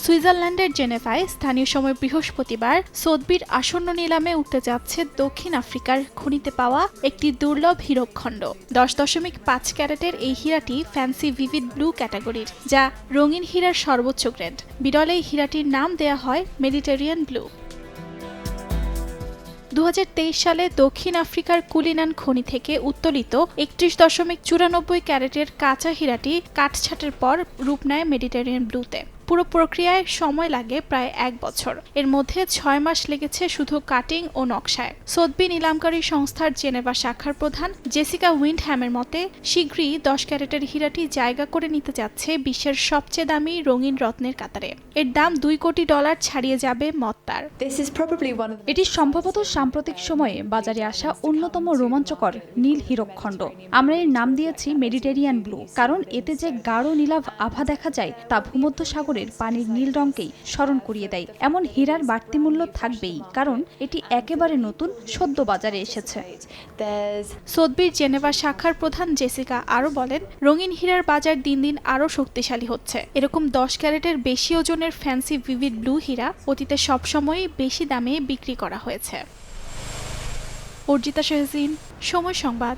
সুইজারল্যান্ডের জেনেভায় স্থানীয় সময় বৃহস্পতিবার সোথবির আসন্ন নিলামে উঠতে যাচ্ছে দক্ষিণ আফ্রিকার খনিতে পাওয়া একটি দুর্লভ হীরকখণ্ড। 10.5 ক্যারেটের এই হীরাটি ফ্যান্সি ভিভিড ব্লু ক্যাটাগরির, যা রঙিন হীরার সর্বোচ্চ গ্রেড। বিরল এই হীরাটির নাম দেয়া হয় মেডিটেরিয়ান ব্লু। 2023 সালে দক্ষিণ আফ্রিকার কুলিনান খনি থেকে উত্তোলিত 31.94 ক্যারেটের কাঁচা হীরাটি কাটছাঁটের পর রূপ নেয় মেডিটেরিয়ান ব্লুতে। পুরো প্রক্রিয়ায় সময় লাগে প্রায় 1 বছর। এর মধ্যে 6 মাস লেগেছে শুধু কাটিং ও নকশায়। সোথবি নিলামকারী সংস্থার জেনেভা শাখার প্রধান জেসিকা উইন্ডহ্যামের মতে, শীঘ্রই 10 ক্যারেটের হীরাটি জায়গা করে নিতে যাচ্ছে বিশ্বের সবচেয়ে দামি রঙিন রত্নের কাতারে। এর দাম $2 কোটি ছাড়িয়ে যাবে মত্তার। এটি সম্ভবত সাম্প্রতিক সময়ে বাজারে আসা অন্যতম রোমাঞ্চকর নীল হীরকখণ্ড। আমরা এর নাম দিয়েছি মেডিটেরিয়ান ব্লু, কারণ এতে যে গাঢ় নীলাভ আভা দেখা যায় তা ভূমধ্যসাগরের পানির নীল রঙকেই স্মরণ করিয়ে দেয়। এমন হীরার বাড়তি মূল্য থাকবেই, কারণ এটি একেবারে নতুন, সদ্য বাজারে এসেছে। সোথবির জেনেভা শাখার প্রধান জেসিকা আরও বলেন, রঙিন হীরার বাজার দিন দিন আরও শক্তিশালী হচ্ছে। এরকম 10 ক্যারেটের বেশি ওজনের ফ্যান্সি ভিভিড ব্লু হীরা অতীতে সবসময়ই বেশি দামে বিক্রি করা হয়েছে। অর্জিতা শাহজিন, সময় সংবাদ।